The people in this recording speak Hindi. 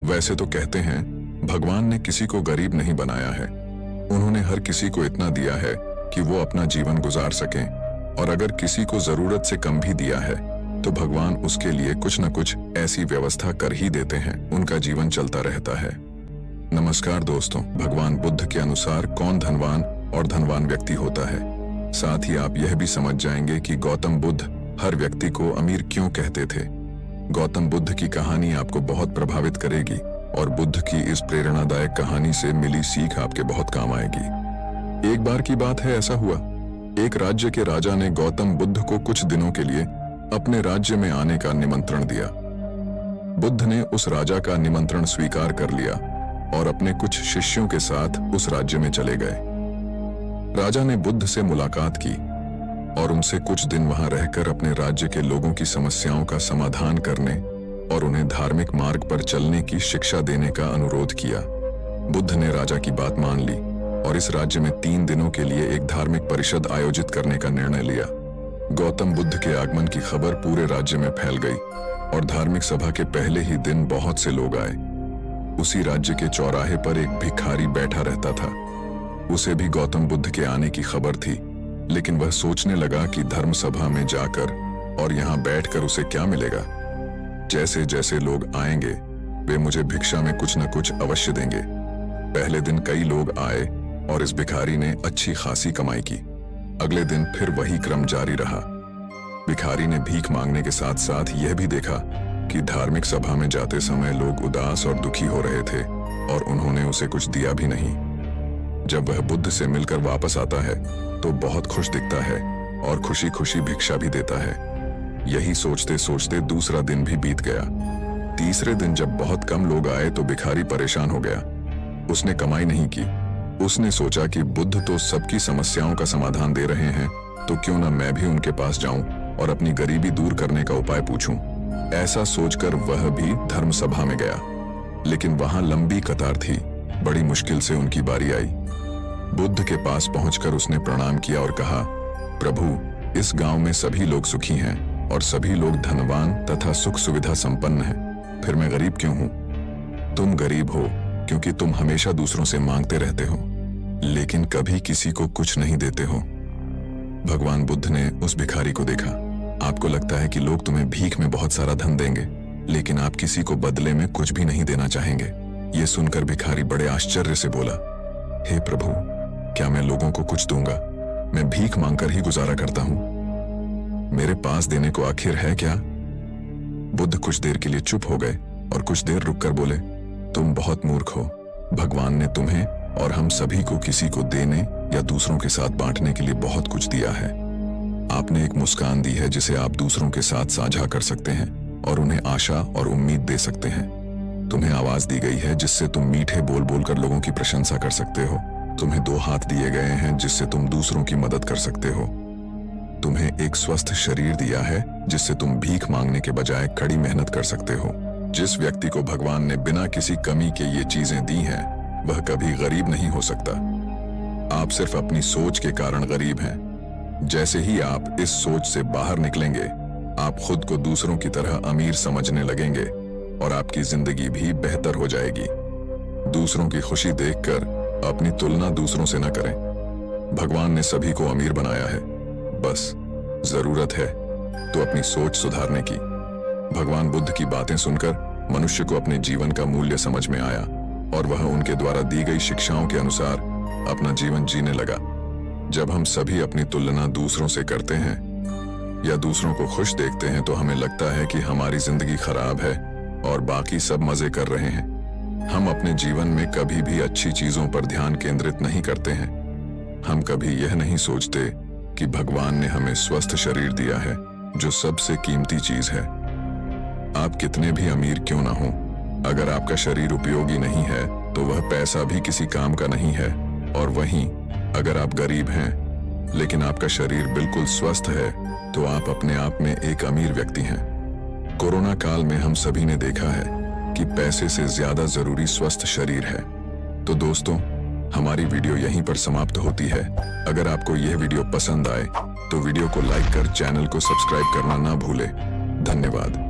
वैसे तो कहते हैं भगवान ने किसी को गरीब नहीं बनाया है। उन्होंने हर किसी को इतना दिया है कि वो अपना जीवन गुजार सकें, और अगर किसी को जरूरत से कम भी दिया है तो भगवान उसके लिए कुछ न कुछ ऐसी व्यवस्था कर ही देते हैं, उनका जीवन चलता रहता है। नमस्कार दोस्तों, भगवान बुद्ध के अनुसार कौन धनवान और धनवान व्यक्ति होता है। साथ ही आप यह भी समझ जाएंगे कि गौतम बुद्ध हर व्यक्ति को अमीर क्यों कहते थे। गौतम बुद्ध की कहानी आपको बहुत प्रभावित करेगी और बुद्ध की इस प्रेरणादायक कहानी से मिली सीख आपके बहुत काम आएगी। एक बार की बात है, ऐसा हुआ एक राज्य के राजा ने गौतम बुद्ध को कुछ दिनों के लिए अपने राज्य में आने का निमंत्रण दिया। बुद्ध ने उस राजा का निमंत्रण स्वीकार कर लिया और अपने कुछ शिष्यों के साथ उस राज्य में चले गए। राजा ने बुद्ध से मुलाकात की और उनसे कुछ दिन वहां रहकर अपने राज्य के लोगों की समस्याओं का समाधान करने और उन्हें धार्मिक मार्ग पर चलने की शिक्षा देने का अनुरोध किया। बुद्ध ने राजा की बात मान ली और इस राज्य में 3 दिनों के लिए एक धार्मिक परिषद आयोजित करने का निर्णय लिया। गौतम बुद्ध के आगमन की खबर पूरे राज्य में फैल गई और धार्मिक सभा के पहले ही दिन बहुत से लोग आए। उसी राज्य के चौराहे पर एक भिखारी बैठा रहता था। उसे भी गौतम बुद्ध के आने की खबर थी, लेकिन वह सोचने लगा कि धर्म सभा में जाकर और यहाँ बैठकर उसे क्या मिलेगा। जैसे जैसे लोग आएंगे वे मुझे भिक्षा में कुछ न कुछ अवश्य देंगे। पहले दिन कई लोग आए और इस भिखारी ने अच्छी खासी कमाई की। अगले दिन फिर वही क्रम जारी रहा। भिखारी ने भीख मांगने के साथ साथ यह भी देखा कि धार्मिक सभा में जाते समय लोग उदास और दुखी हो रहे थे और उन्होंने उसे कुछ दिया भी नहीं। जब वह बुद्ध से मिलकर वापस आता है तो बहुत खुश दिखता है और खुशी खुशी भिक्षा भी देता है। यही सोचते सोचते दूसरा दिन भी बीत गया। तीसरे दिन जब बहुत कम लोग आए तो भिखारी परेशान हो गया। उसने कमाई नहीं की। उसने सोचा कि बुद्ध तो सबकी समस्याओं का समाधान दे रहे हैं, तो क्यों ना मैं भी उनके पास जाऊं और अपनी गरीबी दूर करने का उपाय पूछूं। ऐसा सोचकर वह भी धर्म सभा में गया, लेकिन वहां लंबी कतार थी। बड़ी मुश्किल से उनकी बारी आई। बुद्ध के पास पहुंचकर उसने प्रणाम किया और कहा, प्रभु, इस गांव में सभी लोग सुखी हैं और सभी लोग धनवान तथा सुख सुविधा संपन्न हैं, फिर मैं गरीब क्यों हूं? तुम गरीब हो क्योंकि तुम हमेशा दूसरों से मांगते रहते हो, लेकिन कभी किसी को कुछ नहीं देते हो। भगवान बुद्ध ने उस भिखारी को देखा। आपको लगता है कि लोग तुम्हें भीख में बहुत सारा धन देंगे, लेकिन आप किसी को बदले में कुछ भी नहीं देना चाहेंगे। ये सुनकर भिखारी बड़े आश्चर्य से बोला, हे प्रभु, क्या मैं लोगों को कुछ दूंगा? मैं भीख मांगकर ही गुजारा करता हूं। मेरे पास देने को आखिर है क्या? बुद्ध कुछ देर के लिए चुप हो गए और कुछ देर रुककर बोले, तुम बहुत मूर्ख हो। भगवान ने तुम्हें और हम सभी को किसी को देने या दूसरों के साथ बांटने के लिए बहुत कुछ दिया है। आपने एक मुस्कान दी है जिसे आप दूसरों के साथ साझा कर सकते हैं और उन्हें आशा और उम्मीद दे सकते हैं। तुम्हें आवाज दी गई है जिससे तुम मीठे बोल बोलकर लोगों की प्रशंसा कर सकते हो। तुम्हें 2 हाथ दिए गए हैं जिससे तुम दूसरों की मदद कर सकते हो। तुम्हें एक स्वस्थ शरीर दिया है जिससे तुम भीख मांगने के बजाय कड़ी मेहनत कर सकते हो। जिस व्यक्ति को भगवान ने बिना किसी कमी के ये चीजें दी हैं, वह कभी गरीब नहीं हो सकता। आप सिर्फ अपनी सोच के कारण गरीब हैं। जैसे ही आप इस सोच से बाहर निकलेंगे, आप खुद को दूसरों की तरह अमीर समझने लगेंगे और आपकी जिंदगी भी बेहतर हो जाएगी। दूसरों की खुशी देखकर अपनी तुलना दूसरों से न करें। भगवान ने सभी को अमीर बनाया है, बस जरूरत है तो अपनी सोच सुधारने की। भगवान बुद्ध की बातें सुनकर मनुष्य को अपने जीवन का मूल्य समझ में आया और वह उनके द्वारा दी गई शिक्षाओं के अनुसार अपना जीवन जीने लगा। जब हम सभी अपनी तुलना दूसरों से करते हैं या दूसरों को खुश देखते हैं तो हमें लगता है कि हमारी जिंदगी खराब है और बाकी सब मजे कर रहे हैं। हम अपने जीवन में कभी भी अच्छी चीजों पर ध्यान केंद्रित नहीं करते हैं। हम कभी यह नहीं सोचते कि भगवान ने हमें स्वस्थ शरीर दिया है, जो सबसे कीमती चीज है। आप कितने भी अमीर क्यों ना हो, अगर आपका शरीर उपयोगी नहीं है तो वह पैसा भी किसी काम का नहीं है। और वहीं अगर आप गरीब हैं लेकिन आपका शरीर बिल्कुल स्वस्थ है तो आप अपने आप में एक अमीर व्यक्ति हैं। कोरोना काल में हम सभी ने देखा है कि पैसे से ज्यादा जरूरी स्वस्थ शरीर है। तो दोस्तों, हमारी वीडियो यहीं पर समाप्त होती है। अगर आपको यह वीडियो पसंद आए तो वीडियो को लाइक कर चैनल को सब्सक्राइब करना ना भूले। धन्यवाद।